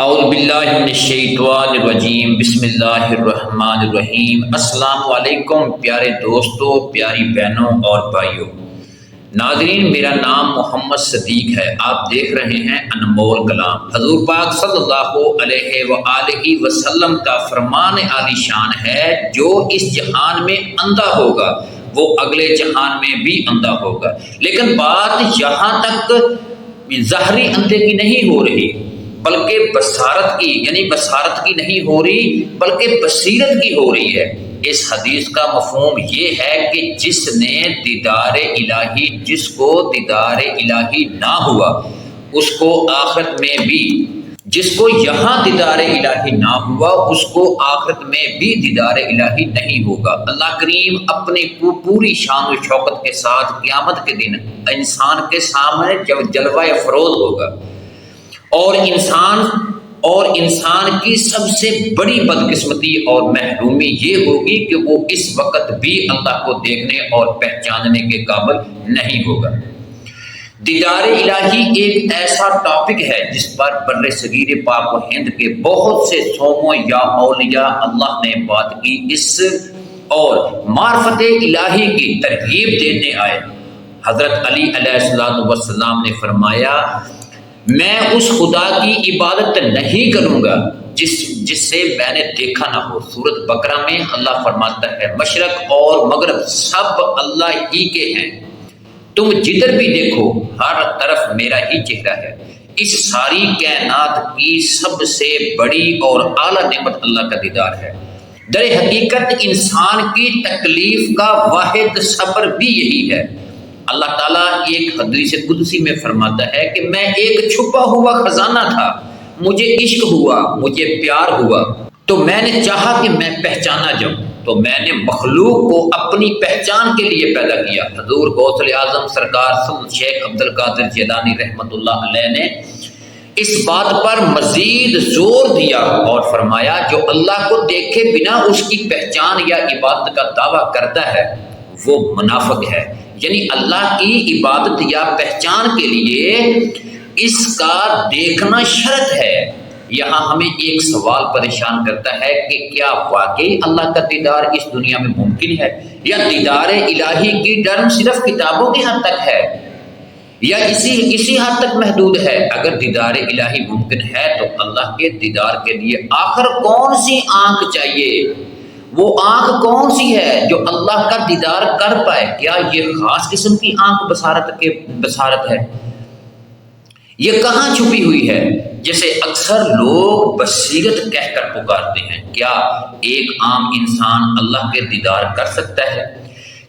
اعوذ باللہ من الشیطان الرجیم، بسم اللہ الرحمن الرحیم۔ السلام علیکم پیارے دوستو، پیاری بہنوں اور بھائیوں۔ ناظرین، میرا نام محمد صدیق ہے۔ آپ دیکھ رہے ہیں انمول کلام۔ حضور پاک صلی اللہ علیہ وآلہ وسلم کا فرمان عالی شان ہے، جو اس جہان میں اندھا ہوگا وہ اگلے جہان میں بھی اندھا ہوگا۔ لیکن بات یہاں تک ظاہری اندھے کی نہیں ہو رہی، بلکہ بصارت کی، یعنی بصارت کی نہیں ہو رہی بلکہ بصیرت کی ہو رہی ہے۔ اس حدیث کا مفہوم یہ ہے کہ جس نے دیدار الہی، جس کو دیدار الہی نہ ہوا، اس کو آخرت میں بھی، جس کو یہاں دیدار الہی نہ ہوا اس کو آخرت میں بھی دیدار الہی نہیں ہوگا۔ اللہ کریم اپنی پوری شان و شوکت کے ساتھ قیامت کے دن انسان کے سامنے جلوہ افروز ہوگا، اور انسان کی سب سے بڑی بدقسمتی اور محرومی یہ ہوگی کہ وہ اس وقت بھی اللہ کو دیکھنے اور پہچاننے کے قابل نہیں ہوگا۔ دیدار الہی ایک ایسا ٹاپک ہے جس پر بر صغیر پاک و ہند کے بہت سے سوموں یا اولیاء اللہ نے بات کی، اس اور معرفت الہی کی ترغیب دینے آئے۔ حضرت علی علیہ السلام نے فرمایا، میں اس خدا کی عبادت نہیں کروں گا جس سے میں نے دیکھا نہ ہو۔ سورۃ بقرہ میں اللہ فرماتا ہے، مشرق اور مغرب سب اللہ ہی کے ہیں، تم جدھر بھی دیکھو ہر طرف میرا ہی چہرہ ہے۔ اس ساری کائنات کی سب سے بڑی اور اعلیٰ نعمت اللہ کا دیدار ہے۔ در حقیقت انسان کی تکلیف کا واحد صبر بھی یہی ہے۔ اللہ تعالیٰ ایک حدیث قدسی میں فرماتا ہے کہ میں ایک چھپا ہوا خزانہ تھا، مجھے عشق ہوا، مجھے پیار ہوا، تو میں نے چاہا کہ میں پہچانا جاؤں، تو میں نے مخلوق کو اپنی پہچان کے لیے پیدا کیا۔ حضور غوث اعظم سرکار شیخ عبد القادر جیلانی رحمۃ اللہ علیہ نے اس بات پر مزید زور دیا اور فرمایا، جو اللہ کو دیکھے بنا اس کی پہچان یا عبادت کا دعویٰ کرتا ہے وہ منافق ہے۔ یعنی اللہ کی عبادت یا پہچان کے لیے اس کا دیکھنا شرط ہے۔ یہاں ہمیں ایک سوال پریشان کرتا ہے کہ کیا واقعی اللہ کا دیدار اس دنیا میں ممکن ہے، یا دیدار الہی کی ٹرم صرف کتابوں کی حد تک ہے، یا اسی حد تک محدود ہے؟ اگر دیدار الہی ممکن ہے تو اللہ کے دیدار کے لیے آخر کون سی آنکھ چاہیے؟ وہ آنکھ کون سی ہے جو اللہ کا دیدار کر پائے؟ کیا یہ خاص قسم کی آنکھ بصارت ہے؟ یہ کہاں چھپی ہوئی ہے؟ جیسے اکثر لوگ بصیرت کہہ کر پکارتے ہیں، کیا ایک عام انسان اللہ کے دیدار کر سکتا ہے؟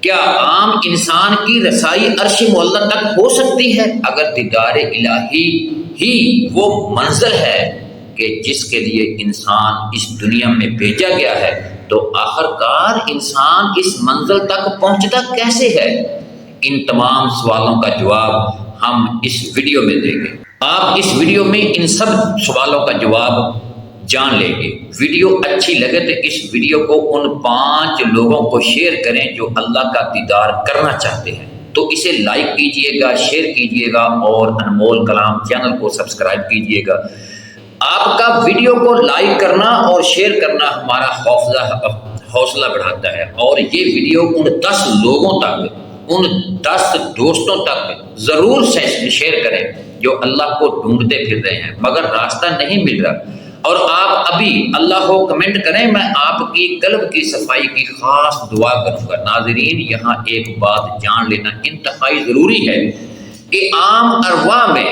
کیا عام انسان کی رسائی عرش معلی تک ہو سکتی ہے؟ اگر دیدار الہی ہی وہ منزل ہے کہ جس کے لیے انسان اس دنیا میں بھیجا گیا ہے، تو آخرکار انسان اس منزل تک پہنچتا کیسے ہے؟ ان تمام سوالوں کا جواب ہم اس ویڈیو میں دیں گے۔ آپ اس ویڈیو میں ان سب سوالوں کا جواب جان لیں گے۔ ویڈیو اچھی لگے تو اس ویڈیو کو ان 5 لوگوں کو شیئر کریں جو اللہ کا دیدار کرنا چاہتے ہیں۔ تو اسے لائک کیجئے گا، شیئر کیجئے گا اور انمول کلام چینل کو سبسکرائب کیجئے گا۔ آپ کا ویڈیو کو لائک کرنا اور شیئر کرنا ہمارا حوصلہ بڑھاتا ہے، اور یہ ویڈیو ان 10 لوگوں تک، ان 10 دوستوں تک ضرور شیئر کریں جو اللہ کو ڈھونڈتے پھر رہے ہیں مگر راستہ نہیں مل رہا۔ اور آپ ابھی اللہ کو کمنٹ کریں، میں آپ کی قلب کی صفائی کی خاص دعا کروں گا۔ ناظرین، یہاں ایک بات جان لینا انتہائی ضروری ہے کہ عام ارواح میں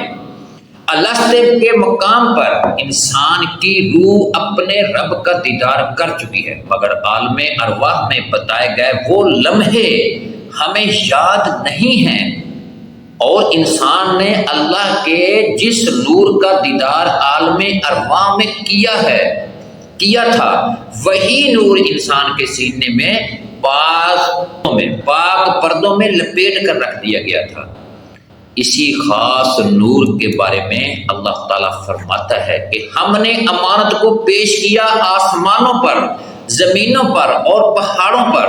الست کے مقام پر انسان کی روح اپنے رب کا دیدار کر چکی ہے، مگر عالم ارواح میں بتائے گئے وہ لمحے ہمیں یاد نہیں ہیں، اور انسان نے اللہ کے جس نور کا دیدار عالم ارواح میں کیا تھا، وہی نور انسان کے سینے میں پاک پردوں میں لپیٹ کر رکھ دیا گیا تھا۔ اسی خاص نور کے بارے میں اللہ تعالیٰ فرماتا ہے کہ ہم نے امانت کو پیش کیا آسمانوں پر، زمینوں پر اور پہاڑوں پر،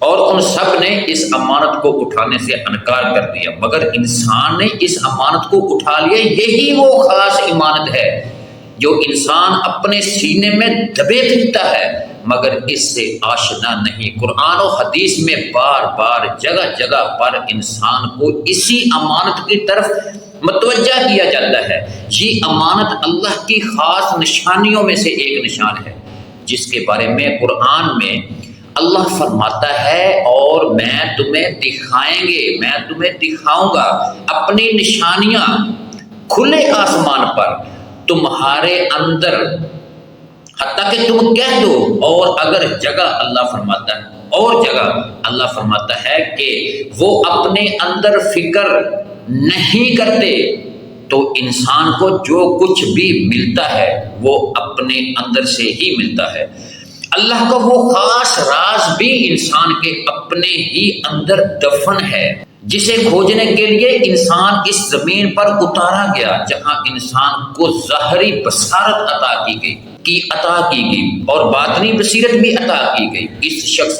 اور ان سب نے اس امانت کو اٹھانے سے انکار کر دیا، مگر انسان نے اس امانت کو اٹھا لیا۔ یہی وہ خاص امانت ہے جو انسان اپنے سینے میں دبے پھرتا ہے مگر اس سے آشنا نہیں۔ قرآن و حدیث میں بار بار جگہ جگہ پر انسان کو اسی امانت کی طرف متوجہ کیا جاتا ہے۔ یہ امانت اللہ کی خاص نشانیوں میں سے ایک نشان ہے جس کے بارے میں قرآن میں اللہ فرماتا ہے اور میں تمہیں دکھاؤں گا اپنی نشانیاں کھلے آسمان پر تمہارے اندر، حتیٰ کہ تم کہہ دو۔ اور اگر جگہ اللہ فرماتا ہے کہ وہ اپنے اندر فکر نہیں کرتے، تو انسان کو جو کچھ بھی ملتا ہے وہ اپنے اندر سے ہی ملتا ہے۔ اللہ کا وہ خاص راز بھی انسان کے اپنے ہی اندر دفن ہے، جسے کھوجنے کے لیے انسان اس زمین پر اتارا گیا، جہاں انسان کو ظاہری بصارت عطا کی گئی اور باطنی بصیرت بھی عطا کی گئی۔ اس شخص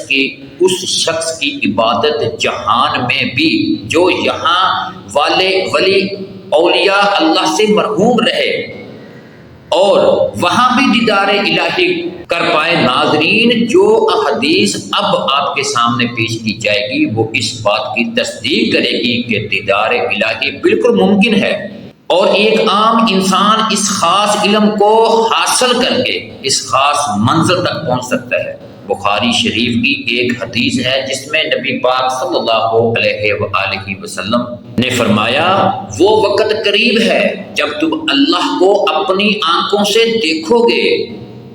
کی عبادت جہان میں بھی جو یہاں والے ولی اولیاء اللہ سے مرحوم رہے اور وہاں بھی دیدار الہی کر پائے۔ ناظرین، جو احادیث اب آپ کے سامنے پیش کی جائے گی وہ اس بات کی تصدیق کرے گی کہ دیدار الہی بالکل ممکن ہے، اور ایک عام انسان اس خاص علم کو حاصل کر کے اس خاص منزل تک پہنچ سکتا ہے۔ بخاری شریف کی ایک حدیث ہے جس میں نبی پاک صلی اللہ علیہ وآلہ وسلم نے فرمایا، وہ وقت قریب ہے جب تم اللہ کو اپنی آنکھوں سے دیکھو گے۔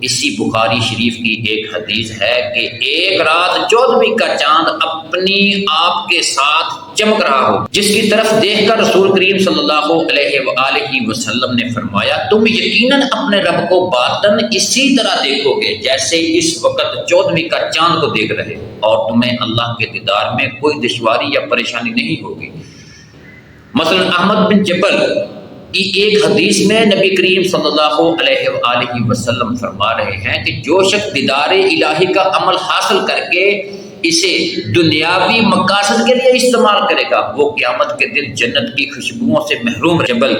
اسی بخاری شریف کی ایک حدیث ہے کہ ایک رات 14ویں کا چاند اپنی آپ کے ساتھ چمک رہا ہو، جس کی طرف دیکھ کر رسول کریم صلی اللہ علیہ وآلہ وسلم نے فرمایا، تم یقیناً اپنے رب کو باطن اسی طرح دیکھو گے جیسے اس وقت 14ویں کا چاند کو دیکھ رہے، اور تمہیں اللہ کے دیدار میں کوئی دشواری یا پریشانی نہیں ہوگی۔ مثلا احمد بن جبل کی ایک حدیث میں نبی کریم صلی اللہ علیہ وآلہ وسلم فرما رہے ہیں کہ جو شخص دیدار الہی کا عمل حاصل کر کے اسے دنیاوی مقاصد کے لیے استعمال کرے گا وہ قیامت کے دن جنت کی خوشبوؤں سے محروم رہے۔ جبل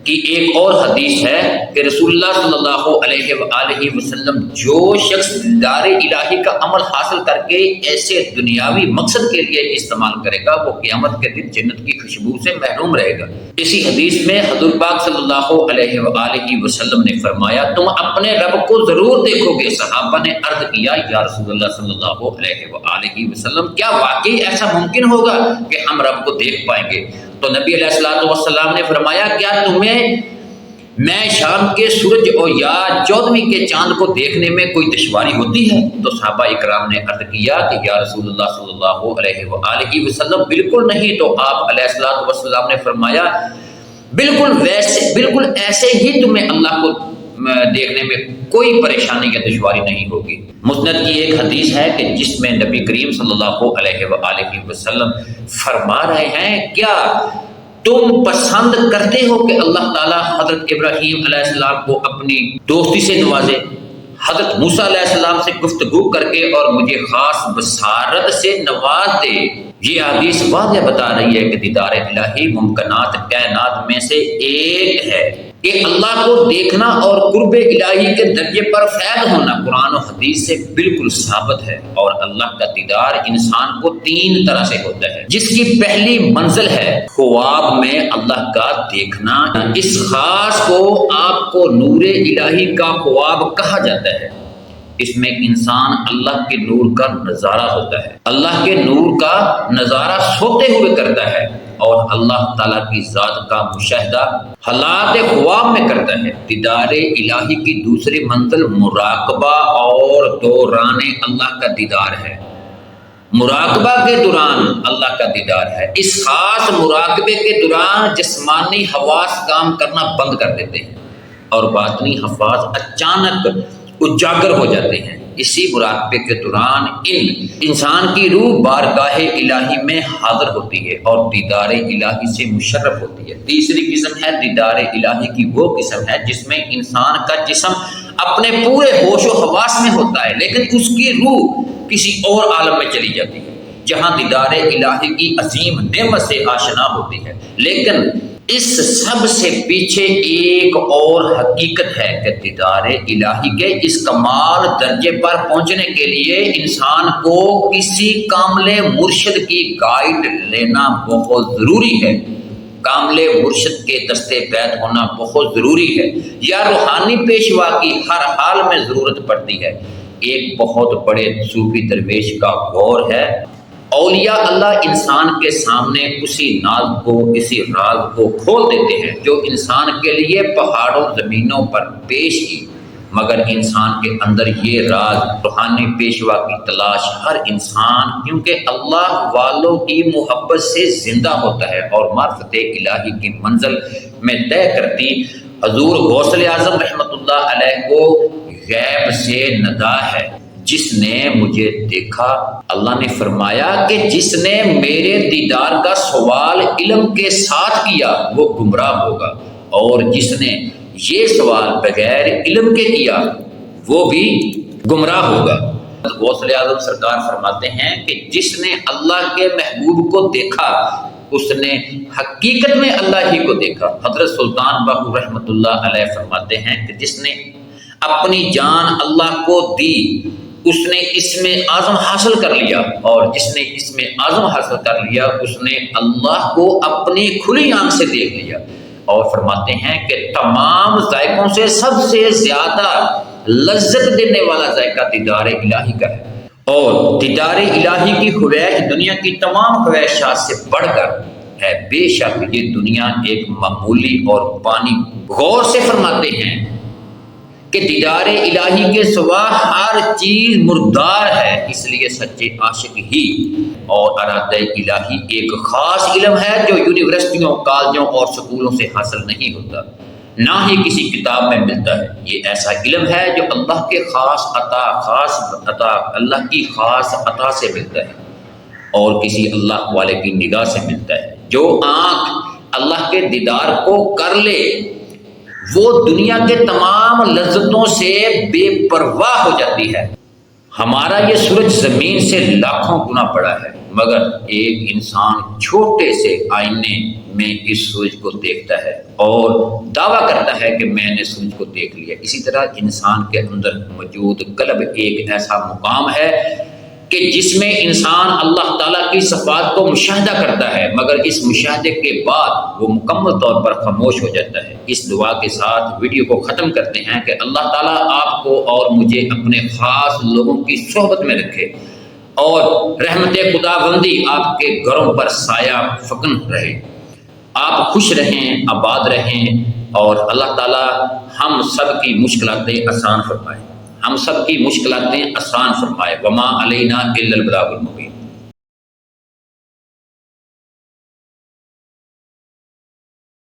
کی ایک اور حدیث ہے کہ رسول اللہ صلی اللہ علیہ وآلہ وسلم جو شخص دیدار الہی کا عمل حاصل کر کے ایسے دنیاوی مقصد کے لیے استعمال کرے گا وہ قیامت کے دن جنت کی خوشبو سے محروم رہے گا۔ اسی حدیث میں حضور پاک صلی اللہ علیہ وآلہ وسلم نے فرمایا، تم اپنے رب کو ضرور دیکھو گے۔ صحابہ نے عرض کیا، یا رسول اللہ صلی اللہ علیہ وآلہ وسلم، کیا واقعی ایسا ممکن ہوگا کہ ہم رب کو دیکھ پائیں گے؟ تو نبی علیہ الصلوۃ والسلام نے فرمایا، کیا تمہیں میں شام کے سورج اور یا 14ویں کے چاند کو دیکھنے میں کوئی دشواری ہوتی ہے؟ تو صحابہ اکرام نے عرض کیا کہ یا رسول اللہ صلی اللہ علیہ وآلہ وسلم بالکل نہیں۔ تو آپ علیہ الصلوۃ والسلام نے فرمایا، بالکل ایسے ہی تمہیں اللہ کو دیکھنے میں کوئی پریشانی یا دشواری نہیں ہوگی۔ مسند کی ایک حدیث ہے کہ جس میں نبی کریم صلی اللہ علیہ وآلہ وسلم فرما رہے ہیں، کیا تم پسند کرتے ہو کہ اللہ تعالیٰ حضرت ابراہیم علیہ السلام کو اپنی دوستی سے نوازے، حضرت موسیٰ علیہ السلام سے گفتگو کر کے اور مجھے خاص بصارت سے نواز دے؟ یہ حدیث واضح بتا رہی ہے کہ دیدار الہی ممکنات کائنات میں سے ایک ہے، کہ اللہ کو دیکھنا اور قرب الہی کے درجے پر فیض ہونا قرآن و حدیث سے بالکل ثابت ہے۔ اور اللہ کا دیدار انسان کو 3 طرح سے ہوتا ہے، جس کی پہلی منزل ہے خواب میں اللہ کا دیکھنا۔ اس خاص کو آپ کو نور الہی کا خواب کہا جاتا ہے۔ اس میں انسان اللہ کے نور کا نظارہ ہوتا ہے، اللہ کے نور کا نظارہ سوتے ہوئے کرتا ہے اور اللہ تعالیٰ کی ذات کا مشاہدہ حالات خواب میں کرتا ہے۔ دیدار الہی کی دوسری منزل مراقبہ اور دوران اللہ کا دیدار ہے۔ مراقبہ کے دوران اللہ کا دیدار ہے۔ اس خاص مراقبے کے دوران جسمانی حواس کام کرنا بند کر دیتے ہیں اور باطنی حواس اچانک اجاگر ہو جاتے ہیں۔ اسی مراقبے کے دوران انسان کی روح بارگاہ الہی میں حاضر ہوتی ہے اور دیدار الہی سے مشرف ہوتی ہے۔ تیسری قسم ہے دیدار الہی کی وہ قسم ہے جس میں انسان کا جسم اپنے پورے ہوش و حواس میں ہوتا ہے لیکن اس کی روح کسی اور عالم میں چلی جاتی ہے جہاں دیدار الہی کی عظیم نعمت سے آشنا ہوتی ہے۔ لیکن اس سب سے پیچھے ایک اور حقیقت ہے کہ دیدار الہی کے اس کمال درجے پر پہنچنے کے لیے انسان کو کسی کامل مرشد کی گائیڈ لینا بہت ضروری ہے، کامل مرشد کے دستے بیت ہونا بہت ضروری ہے، یا روحانی پیشوا کی ہر حال میں ضرورت پڑتی ہے۔ ایک بہت بڑے صوفی درویش کا غور ہے، اولیاء اللہ انسان کے سامنے اسی راز کو کھول دیتے ہیں جو انسان کے لیے پہاڑوں زمینوں پر پیش کی، مگر انسان کے اندر یہ راز روحانی پیشوا کی تلاش ہر انسان کیونکہ اللہ والوں کی محبت سے زندہ ہوتا ہے اور معرفت الہی کی منزل میں طے کرتی۔ حضور غوث اعظم رحمۃ اللہ علیہ کو غیب سے ندا ہے، جس نے مجھے دیکھا، اللہ نے فرمایا کہ جس نے میرے دیدار کا سوال علم کے ساتھ کیا وہ گمراہ ہوگا، اور جس نے یہ سوال بغیر علم کے کیا وہ بھی گمراہ ہوگا۔ غوث اعظم سرکار فرماتے ہیں کہ جس نے اللہ کے محبوب کو دیکھا اس نے حقیقت میں اللہ ہی کو دیکھا۔ حضرت سلطان باہو رحمۃ اللہ علیہ فرماتے ہیں کہ جس نے اپنی جان اللہ کو دی اس نے اسم اعظم حاصل کر لیا، اور جس نے اسم اعظم حاصل کر لیا اس نے اللہ کو اپنی کھلی آنکھ سے دیکھ لیا۔ اور فرماتے ہیں کہ تمام ذائقوں سے سب سے زیادہ لذت دینے والا ذائقہ دیدار الہی کا ہے، اور دیدار الہی کی خواہش دنیا کی تمام خواہشات سے بڑھ کر ہے۔ بے شک یہ دنیا ایک معمولی اور پانی۔ غور سے فرماتے ہیں کہ دیدار الہی کے سوا ہر چیز مردار ہے، اس لیے سچے عاشق ہی اور ارادہ الہی ایک خاص علم ہے جو یونیورسٹیوں، کالجوں اور سکولوں سے حاصل نہیں ہوتا، نہ ہی کسی کتاب میں ملتا ہے۔ یہ ایسا علم ہے جو اللہ کے اللہ کی خاص عطا سے ملتا ہے اور کسی اللہ والے کی نگاہ سے ملتا ہے۔ جو آنکھ اللہ کے دیدار کو کر لے وہ دنیا کے تمام لذتوں سے بے پرواہ ہو جاتی ہے۔ ہمارا یہ سورج زمین سے لاکھوں گنا بڑا ہے، مگر ایک انسان چھوٹے سے آئینے میں اس سورج کو دیکھتا ہے اور دعویٰ کرتا ہے کہ میں نے سورج کو دیکھ لیا۔ اسی طرح انسان کے اندر موجود قلب ایک ایسا مقام ہے کہ جس میں انسان اللہ تعالیٰ کی صفات کو مشاہدہ کرتا ہے، مگر اس مشاہدے کے بعد وہ مکمل طور پر خاموش ہو جاتا ہے۔ اس دعا کے ساتھ ویڈیو کو ختم کرتے ہیں کہ اللہ تعالیٰ آپ کو اور مجھے اپنے خاص لوگوں کی صحبت میں رکھے اور رحمت خداوندی آپ کے گھروں پر سایہ فکن رہے، آپ خوش رہیں، آباد رہیں، اور اللہ تعالیٰ ہم سب کی مشکلاتیں آسان فرمائے، وما علینا الا البلاغ المبین۔